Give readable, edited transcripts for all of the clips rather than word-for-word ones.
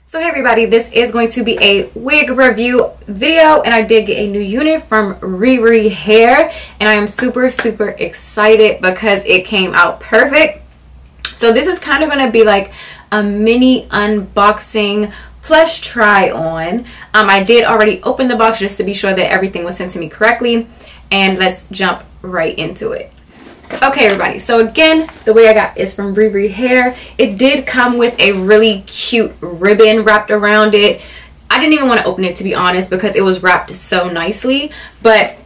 So hey everybody, this is going to be a wig review video, and I did get a new unit from RiRiHAIR, and I am super excited because it came out perfect. So this is kind of going to be like a mini unboxing plus try on. I did already open the box just to be sure that everything was sent to me correctly, and let's jump right into it. Okay everybody, so again, the way I got is from RiRiHAIR. It did come with a really cute ribbon wrapped around it. I didn't even want to open it, to be honest, because it was wrapped so nicely. But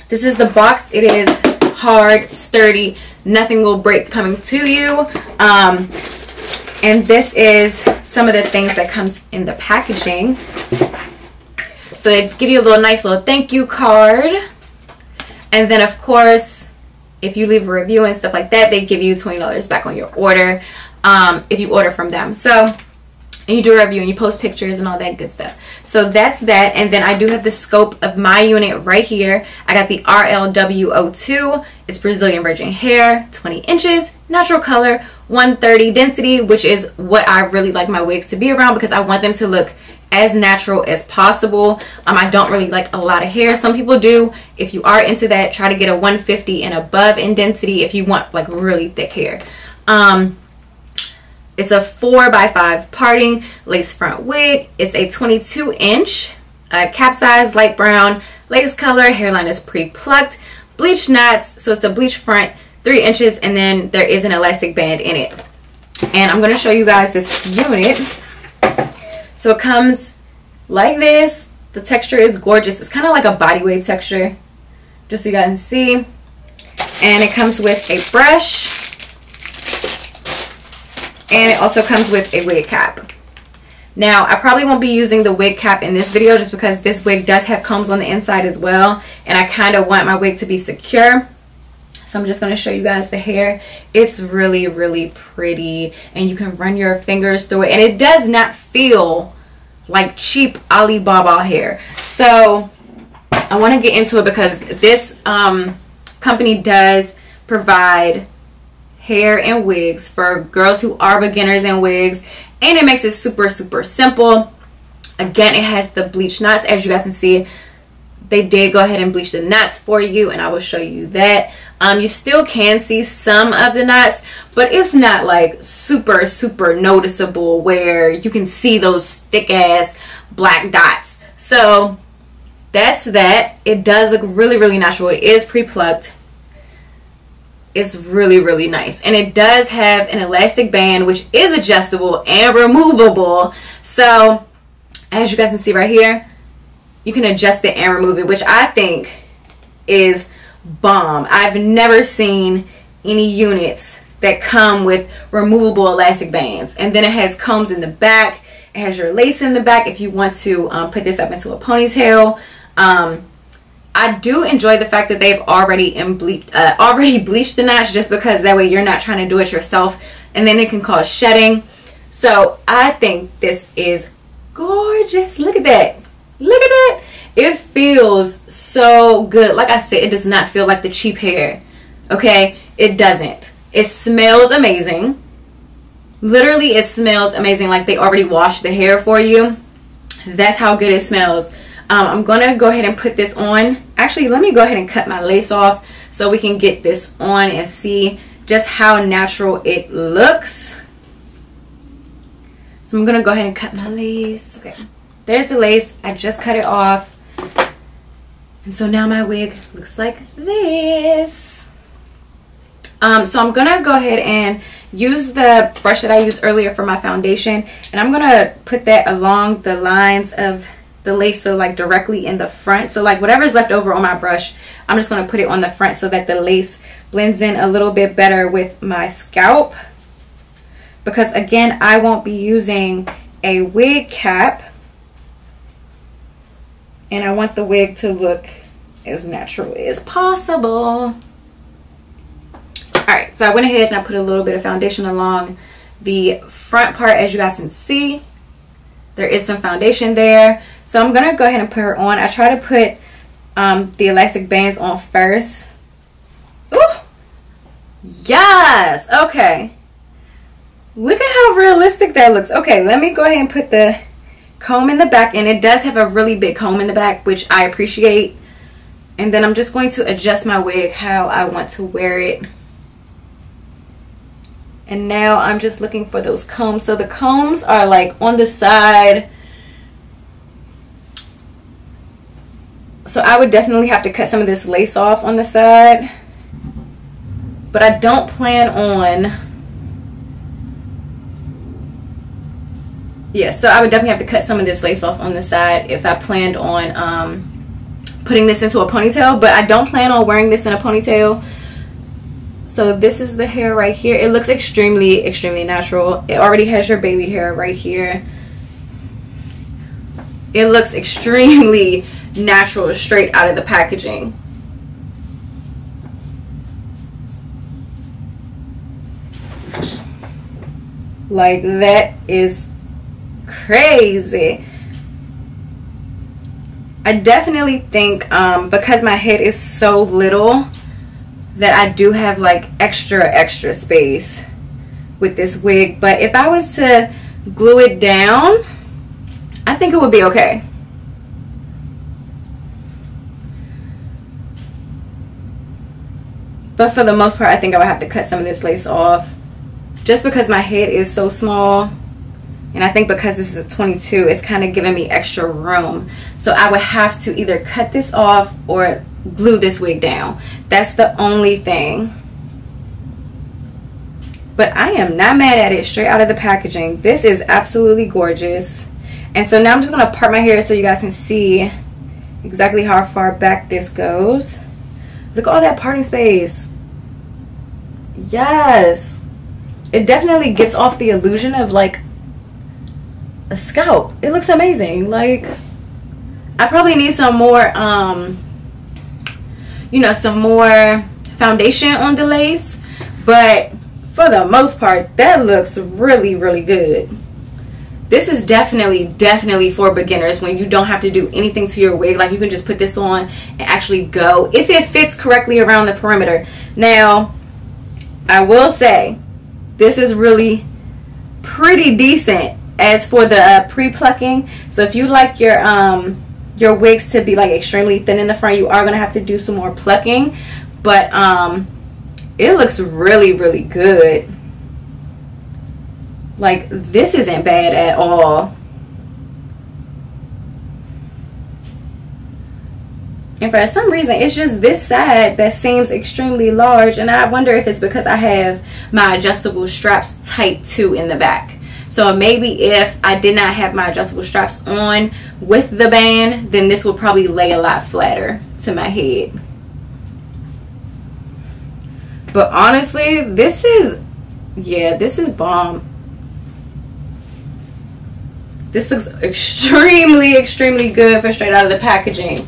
this is the box. It is hard, sturdy, nothing will break coming to you. And this is some of the things that comes in the packaging. So they give you a nice little thank you card, and then of course, if you leave a review and stuff like that, they give you $20 back on your order if you order from them. So, and you do a review and you post pictures and all that good stuff. So that's that. And then I do have the scope of my unit right here. I got the RLW02. It's Brazilian virgin hair, 20 inches, natural color, 130 density, which is what I really like my wigs to be around because I want them to look as natural as possible. I don't really like a lot of hair. Some people do. If you are into that, try to get a 150 and above in density if you want like really thick hair. It's a 4x5 parting lace front wig. It's a 22 inch cap size, light brown, lace color. Hairline is pre-plucked, bleached knots, so it's a bleached front, 3 inches, and then there is an elastic band in it. And I'm going to show you guys this unit. So it comes like this. The texture is gorgeous. It's kind of like a body wave texture, just so you guys can see. And it comes with a brush, and it also comes with a wig cap. Now I probably won't be using the wig cap in this video just because this wig does have combs on the inside as well, and I kind of want my wig to be secure. So I'm just going to show you guys the hair. It's really pretty, and you can run your fingers through it, and it does not feel like cheap Alibaba hair. So I want to get into it because this company does provide hair and wigs for girls who are beginners in wigs, and it makes it super simple. Again, it has the bleach knots. As you guys can see, they did go ahead and bleach the knots for you, and I will show you that. You still can see some of the knots, but it's not like super noticeable where you can see those thick ass black dots. So that's that. It does look really natural. It is pre-plucked. It's really nice, and it does have an elastic band which is adjustable and removable. So as you guys can see right here, you can adjust it and remove it, which I think is bomb. I've never seen any units that come with removable elastic bands. And then it has combs in the back. It has your lace in the back if you want to put this up into a ponytail. I do enjoy the fact that they've already bleached the knots, just because that way you're not trying to do it yourself and then it can cause shedding. So I think this is gorgeous. Look at that. Look at that. It feels so good. Like I said, it does not feel like the cheap hair. Okay? It doesn't. It smells amazing. Literally, it smells amazing, like they already washed the hair for you. That's how good it smells. I'm going to go ahead and put this on. Actually, let me go ahead and cut my lace off so we can get this on and see just how natural it looks. So I'm going to go ahead and cut my lace. Okay. There's the lace. I just cut it off. And so now my wig looks like this. So I'm going to go ahead and use the brush that I used earlier for my foundation. And I'm going to put that along the lines of the lace, so like directly in the front. So like whatever's left over on my brush, I'm just going to put it on the front so that the lace blends in a little bit better with my scalp. Because again, I won't be using a wig cap, and I want the wig to look as natural as possible. Alright, so I went ahead and I put a little bit of foundation along the front part. As you guys can see, there is some foundation there. So I'm going to go ahead and put her on. I try to put the elastic bands on first. Ooh! Yes! Okay. Look at how how realistic that looks. Okay, let me go ahead and put the comb in the back, and it does have a really big comb in the back, which I appreciate. And then I'm just going to adjust my wig how I want to wear it. And now I'm just looking for those combs. So the combs are like on the side. So I would definitely have to cut some of this lace off on the side. But I don't plan on... Yeah, so I would definitely have to cut some of this lace off on the side if I planned on putting this into a ponytail. But I don't plan on wearing this in a ponytail. So this is the hair right here. It looks extremely, extremely natural. It already has your baby hair right here. It looks extremely natural straight out of the packaging. Like, that is crazy. I definitely think because my head is so little that I do have like extra space with this wig. But if I was to glue it down, I think it would be okay. But for the most part, I think I would have to cut some of this lace off just because my head is so small. And I think because this is a 22, it's kind of giving me extra room. So I would have to either cut this off or glue this wig down. That's the only thing. But I am not mad at it straight out of the packaging. This is absolutely gorgeous. And so now I'm just going to part my hair so you guys can see exactly how far back this goes. Look at all that parting space. Yes. It definitely gives off the illusion of like a scalp. It looks amazing. Like, I probably need some more you know, some more foundation on the lace, but for the most part that looks really, really good. This is definitely for beginners, when you don't have to do anything to your wig. Like, you can just put this on and actually go, if it fits correctly around the perimeter. Now, I will say this is really pretty decent as for the pre-plucking. So if you like your wigs to be like extremely thin in the front, you are going to have to do some more plucking. But it looks really, really good. Like, this isn't bad at all. And for some reason, it's just this side that seems extremely large. And I wonder if it's because I have my adjustable straps tight too in the back. So maybe if I did not have my adjustable straps on with the band, then this would probably lay a lot flatter to my head. But honestly, this is, yeah, this is bomb. This looks extremely, extremely good for straight out of the packaging.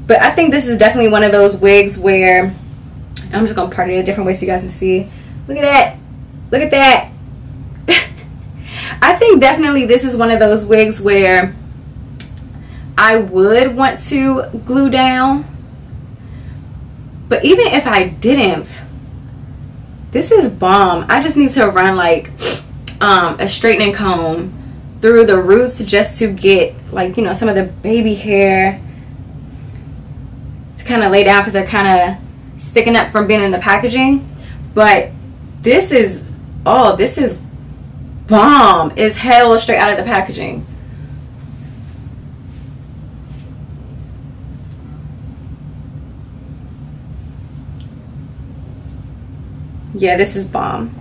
But I think this is definitely one of those wigs where, I'm just going to part it a different way so you guys can see. Look at that. Look at that. I think definitely this is one of those wigs where I would want to glue down. But even if I didn't, this is bomb. I just need to run like a straightening comb through the roots just to get, like, you know, some of the baby hair to kind of lay down, because they're kind of sticking up from being in the packaging. But this is, oh, this is bomb as hell straight out of the packaging. Yeah, this is bomb.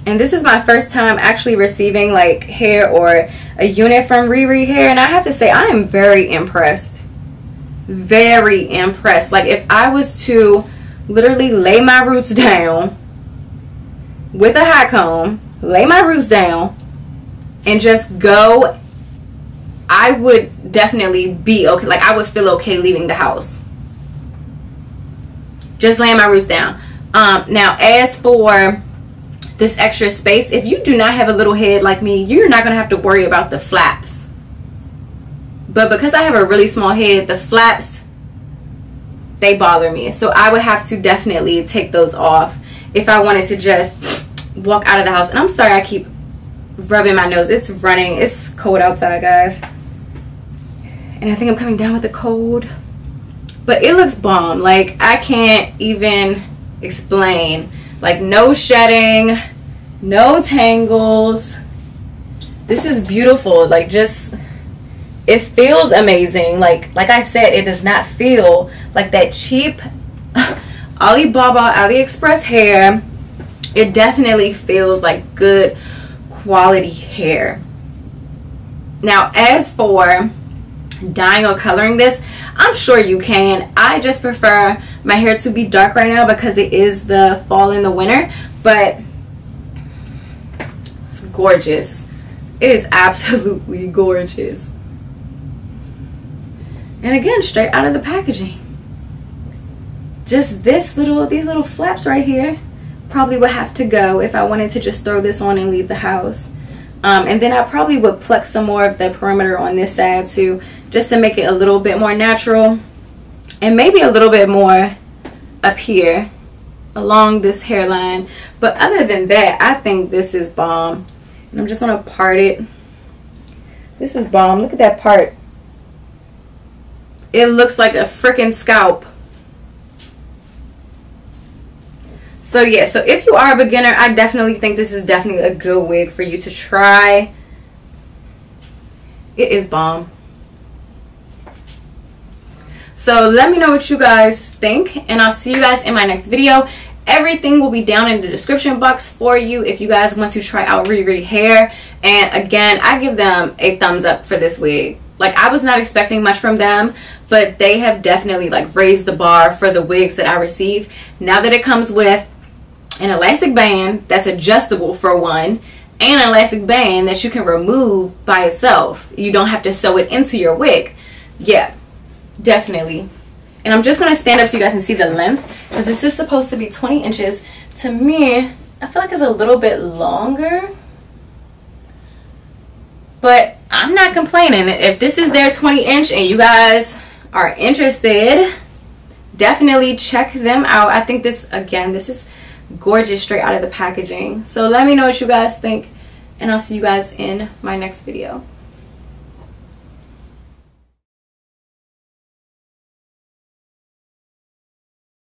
And this is my first time actually receiving like hair or a unit from RiRiHair, and I have to say I am very impressed. Very impressed. Like, if I was to literally lay my roots down with a hot comb, lay my roots down and just go, I would definitely be okay. Like, I would feel okay leaving the house. Just laying my roots down. Now, as for this extra space, if you do not have a little head like me, you're not going to have to worry about the flaps. But because I have a really small head, the flaps they bother me. So I would have to definitely take those off if I wanted to just walk out of the house. And I'm sorry I keep rubbing my nose. It's running. It's cold outside, guys. And I think I'm coming down with a cold. But it looks bomb. Like, I can't even explain. Like, no shedding, no tangles. This is beautiful. Like, just, it feels amazing. Like I said, it does not feel like that cheap Alibaba AliExpress hair. It definitely feels like good quality hair. Now, as for dyeing or coloring this, I'm sure you can. I just prefer my hair to be dark right now because it is the fall and the winter, but it's gorgeous. It is absolutely gorgeous. And again, straight out of the packaging. Just these little flaps right here probably would have to go if I wanted to just throw this on and leave the house. And then I probably would pluck some more of the perimeter on this side too, just to make it a little bit more natural, and maybe a little bit more up here along this hairline. But other than that, I think this is bomb. And I'm just gonna part it. This is bomb. Look at that part. It looks like a freaking scalp. So yeah, so if you are a beginner, I definitely think this is definitely a good wig for you to try. It is bomb. So let me know what you guys think, and I'll see you guys in my next video. Everything will be down in the description box for you if you guys want to try out RiRi hair. And again, I give them a thumbs up for this wig. Like, I was not expecting much from them, but they have definitely like raised the bar for the wigs that I receive. Now that it comes with an elastic band that's adjustable for one, and an elastic band that you can remove by itself. You don't have to sew it into your wig. Yeah, definitely. And I'm just going to stand up so you guys can see the length, because this is supposed to be 20 inches. To me, I feel like it's a little bit longer, but I'm not complaining. If this is their 20-inch and you guys are interested, definitely check them out. I think this, again, this is gorgeous straight out of the packaging. So let me know what you guys think, and I'll see you guys in my next video.